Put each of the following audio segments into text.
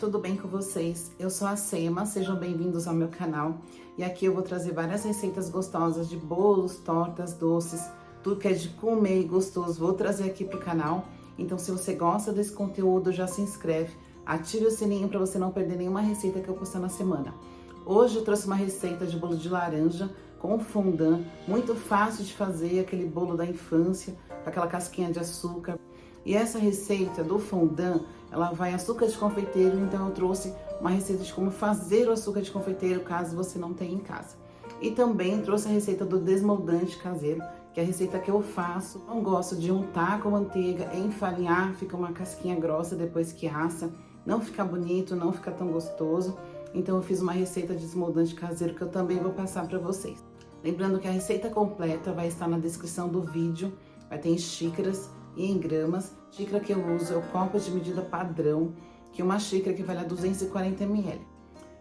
tudo bem com vocês? Eu sou a Sema, sejam bem-vindos ao meu canal. E aqui eu vou trazer várias receitas gostosas de bolos, tortas, doces, tudo que é de comer e gostoso, vou trazer aqui pro canal. Então se você gosta desse conteúdo, já se inscreve, ative o sininho para você não perder nenhuma receita que eu postar na semana. Hoje eu trouxe uma receita de bolo de laranja com fondant, muito fácil de fazer, aquele bolo da infância, com aquela casquinha de açúcar. E essa receita do fondant, ela vai açúcar de confeiteiro, então eu trouxe uma receita de como fazer o açúcar de confeiteiro, caso você não tenha em casa. E também trouxe a receita do desmoldante caseiro, que é a receita que eu faço. Não gosto de untar com manteiga, enfarinhar, fica uma casquinha grossa depois que assa. Não fica bonito, não fica tão gostoso. Então eu fiz uma receita de desmoldante caseiro que eu também vou passar para vocês. Lembrando que a receita completa vai estar na descrição do vídeo, vai ter em xícaras e em gramas. Xícara que eu uso é o copo de medida padrão, que é uma xícara que vale a 240 ml.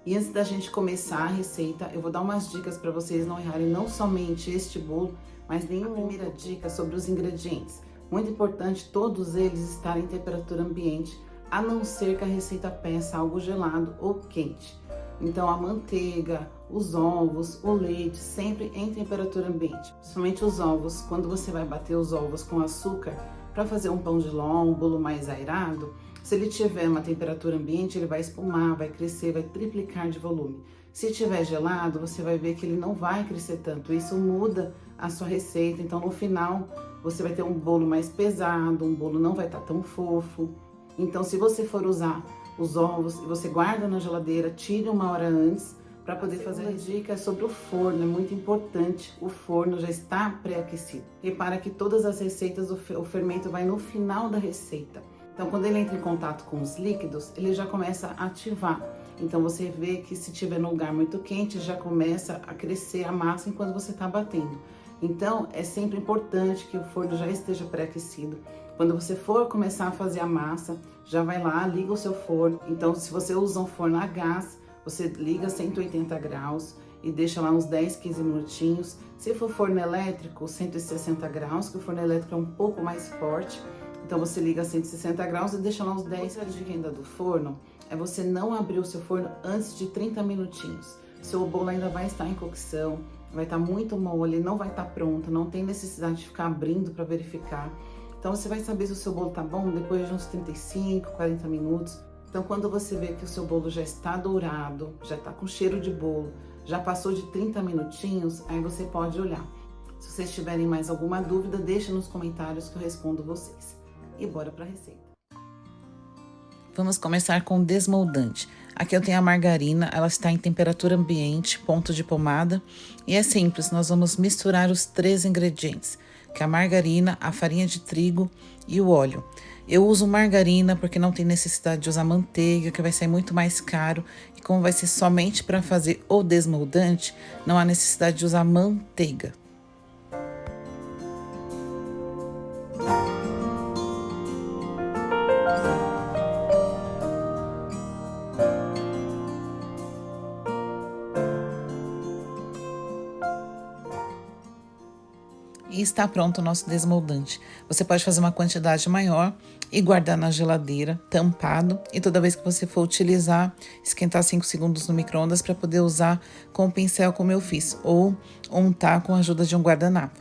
E antes da gente começar a receita, eu vou dar umas dicas para vocês não errarem não somente este bolo, mas nenhuma primeira dica sobre os ingredientes. Muito importante todos eles estarem em temperatura ambiente, a não ser que a receita peça algo gelado ou quente. Então a manteiga, os ovos, o leite, sempre em temperatura ambiente. Principalmente os ovos, quando você vai bater os ovos com açúcar para fazer um pão de ló, um bolo mais airado, se ele tiver uma temperatura ambiente, ele vai espumar, vai crescer, vai triplicar de volume. Se tiver gelado, você vai ver que ele não vai crescer tanto. Isso muda a sua receita, então no final você vai ter um bolo mais pesado, um bolo não vai estar tão fofo. Então se você for usar os ovos e você guarda na geladeira, tire 1 hora antes para poder fazer. A dica é sobre o forno, é muito importante, o forno já está pré-aquecido. Repara que todas as receitas o fermento vai no final da receita. Então quando ele entra em contato com os líquidos, ele já começa a ativar. Então você vê que se tiver num lugar muito quente, já começa a crescer a massa enquanto você está batendo. Então é sempre importante que o forno já esteja pré-aquecido. Quando você for começar a fazer a massa, já vai lá, liga o seu forno. Então se você usa um forno a gás, você liga 180 graus e deixa lá uns 10, 15 minutinhos. Se for forno elétrico, 160 graus, que o forno elétrico é um pouco mais forte. Então você liga a 160 graus e deixa lá uns 10. A dica ainda do forno é você não abrir o seu forno antes de 30 minutinhos. Seu bolo ainda vai estar em cocção, vai estar muito mole, não vai estar pronto, não tem necessidade de ficar abrindo para verificar. Então você vai saber se o seu bolo tá bom depois de uns 35, 40 minutos. Então quando você vê que o seu bolo já está dourado, já está com cheiro de bolo, já passou de 30 minutinhos, aí você pode olhar. Se vocês tiverem mais alguma dúvida, deixa nos comentários que eu respondo vocês. E bora para a receita. Vamos começar com o desmoldante. Aqui eu tenho a margarina, ela está em temperatura ambiente, ponto de pomada. E é simples, nós vamos misturar os 3 ingredientes, que é a margarina, a farinha de trigo e o óleo. Eu uso margarina porque não tem necessidade de usar manteiga, que vai sair muito mais caro. E como vai ser somente para fazer o desmoldante, não há necessidade de usar manteiga. E está pronto o nosso desmoldante. Você pode fazer uma quantidade maior e guardar na geladeira, tampado. E toda vez que você for utilizar, esquentar 5 segundos no micro-ondas para poder usar com o pincel como eu fiz. Ou untar com a ajuda de um guardanapo.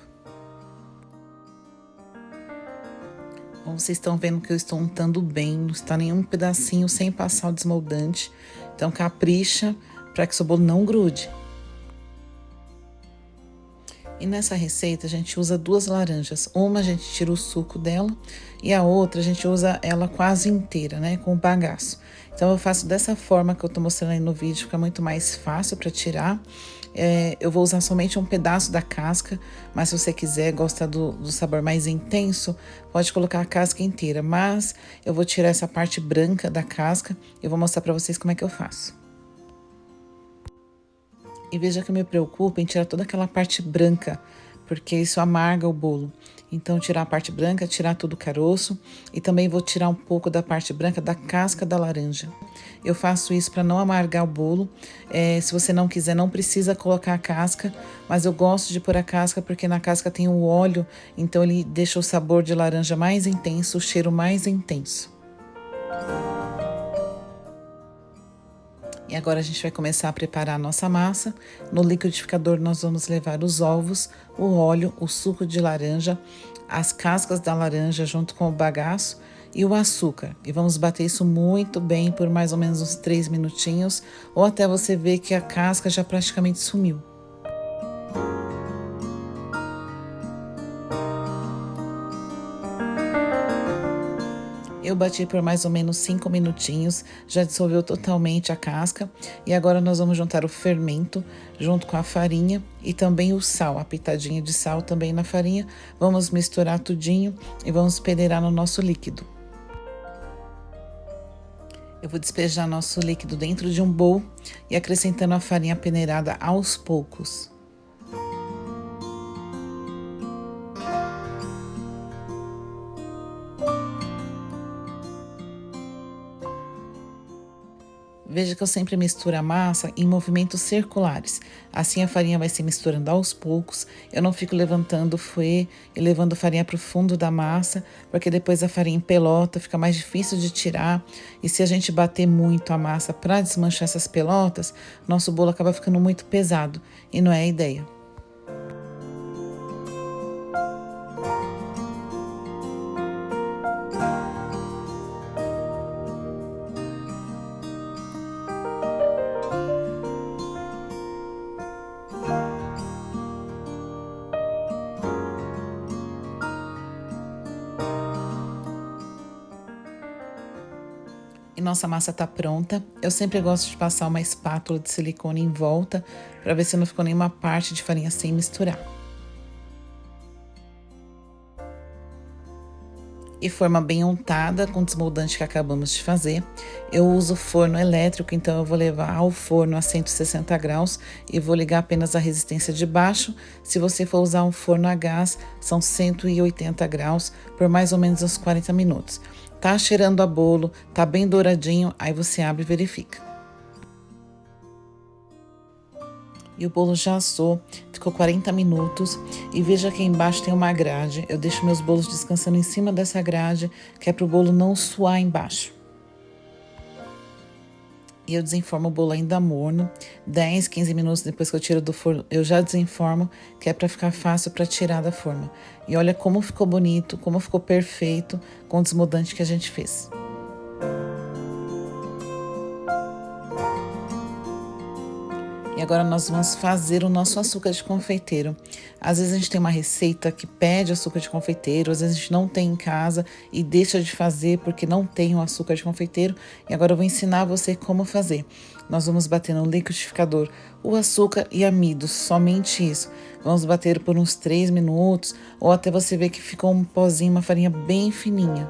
Como vocês estão vendo que eu estou untando bem, não está nenhum pedacinho sem passar o desmoldante. Então capricha para que seu bolo não grude. E nessa receita a gente usa 2 laranjas. Uma a gente tira o suco dela e a outra a gente usa ela quase inteira, né? Com o bagaço. Então eu faço dessa forma que eu tô mostrando aí no vídeo, fica muito mais fácil para tirar. Eu vou usar somente um pedaço da casca, mas se você quiser, gosta do sabor mais intenso, pode colocar a casca inteira. Mas eu vou tirar essa parte branca da casca e vou mostrar para vocês como é que eu faço. E veja que eu me preocupo em tirar toda aquela parte branca, porque isso amarga o bolo. Então, tirar a parte branca, tirar todo o caroço e também vou tirar um pouco da parte branca da casca da laranja. Eu faço isso para não amargar o bolo. Se você não quiser, não precisa colocar a casca, mas eu gosto de pôr a casca porque na casca tem o óleo, então ele deixa o sabor de laranja mais intenso, o cheiro mais intenso. E agora a gente vai começar a preparar a nossa massa. No liquidificador nós vamos levar os ovos, o óleo, o suco de laranja, as cascas da laranja junto com o bagaço e o açúcar. E vamos bater isso muito bem por mais ou menos uns 3 minutinhos, ou até você ver que a casca já praticamente sumiu. Eu bati por mais ou menos 5 minutinhos, já dissolveu totalmente a casca. E agora nós vamos juntar o fermento junto com a farinha e também o sal, a pitadinha de sal também na farinha. Vamos misturar tudinho e vamos peneirar no nosso líquido. Eu vou despejar nosso líquido dentro de um bowl e acrescentando a farinha peneirada aos poucos. Veja que eu sempre misturo a massa em movimentos circulares. Assim a farinha vai se misturando aos poucos. Eu não fico levantando o fouet e levando a farinha para o fundo da massa, porque depois a farinha empelota, fica mais difícil de tirar. E se a gente bater muito a massa para desmanchar essas pelotas, nosso bolo acaba ficando muito pesado e não é a ideia. E nossa massa tá pronta. Eu sempre gosto de passar uma espátula de silicone em volta para ver se não ficou nenhuma parte de farinha sem misturar. E forma bem untada com o desmoldante que acabamos de fazer. Eu uso forno elétrico, então eu vou levar ao forno a 160 graus e vou ligar apenas a resistência de baixo. Se você for usar um forno a gás, são 180 graus por mais ou menos uns 40 minutos. Tá cheirando a bolo, tá bem douradinho, aí você abre e verifica. E o bolo já assou, ficou 40 minutos. E veja que embaixo tem uma grade. Eu deixo meus bolos descansando em cima dessa grade, que é para o bolo não suar embaixo. E eu desenformo o bolo ainda morno. 10, 15 minutos depois que eu tiro do forno, eu já desenformo, que é para ficar fácil para tirar da forma. E olha como ficou bonito, como ficou perfeito com o desmoldante que a gente fez. E agora nós vamos fazer o nosso açúcar de confeiteiro. Às vezes a gente tem uma receita que pede açúcar de confeiteiro, às vezes a gente não tem em casa e deixa de fazer porque não tem o açúcar de confeiteiro. E agora eu vou ensinar você como fazer. Nós vamos bater no liquidificador o açúcar e amido, somente isso. Vamos bater por uns 3 minutos ou até você ver que ficou um pozinho, uma farinha bem fininha.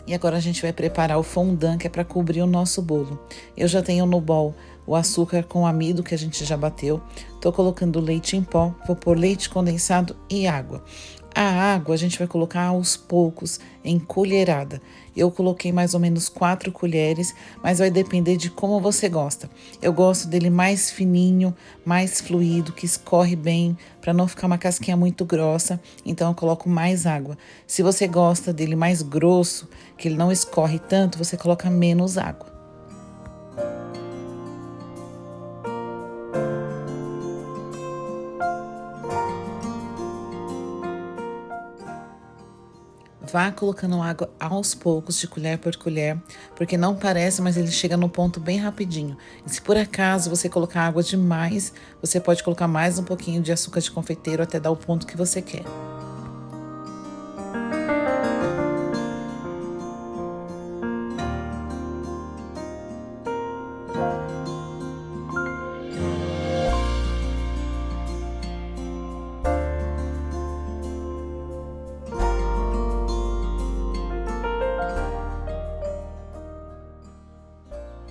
E agora a gente vai preparar o fondant, que é para cobrir o nosso bolo. Eu já tenho no bowl o açúcar com o amido que a gente já bateu. Tô colocando leite em pó, vou pôr leite condensado e água. A água a gente vai colocar aos poucos, em colherada. Eu coloquei mais ou menos 4 colheres, mas vai depender de como você gosta. Eu gosto dele mais fininho, mais fluido, que escorre bem, para não ficar uma casquinha muito grossa, então eu coloco mais água. Se você gosta dele mais grosso, que ele não escorre tanto, você coloca menos água. Vá colocando água aos poucos, de colher por colher, porque não parece, mas ele chega no ponto bem rapidinho. E se por acaso você colocar água demais, você pode colocar mais um pouquinho de açúcar de confeiteiro até dar o ponto que você quer.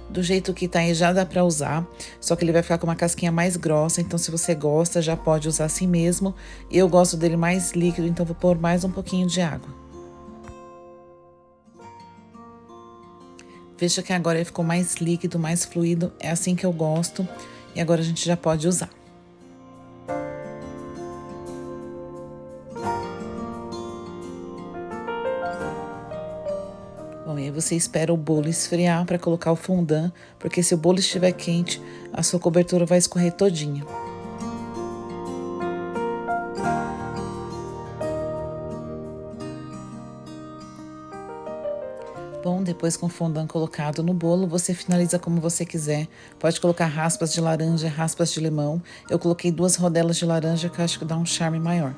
Do jeito que tá aí já dá pra usar, só que ele vai ficar com uma casquinha mais grossa, então se você gosta já pode usar assim mesmo. Eu gosto dele mais líquido, então vou pôr mais um pouquinho de água. Veja que agora ele ficou mais líquido, mais fluido, é assim que eu gosto. E agora a gente já pode usar. Aí você espera o bolo esfriar para colocar o fondant, porque se o bolo estiver quente, a sua cobertura vai escorrer todinha. Bom, depois com o fondant colocado no bolo, você finaliza como você quiser. Pode colocar raspas de laranja, raspas de limão. Eu coloquei 2 rodelas de laranja que eu acho que dá um charme maior.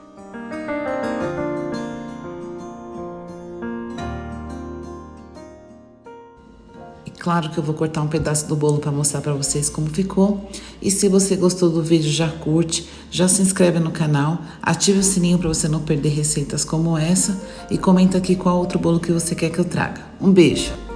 E claro que eu vou cortar um pedaço do bolo para mostrar para vocês como ficou. E se você gostou do vídeo, já curte, já se inscreve no canal, ative o sininho para você não perder receitas como essa e comenta aqui qual outro bolo que você quer que eu traga. Um beijo!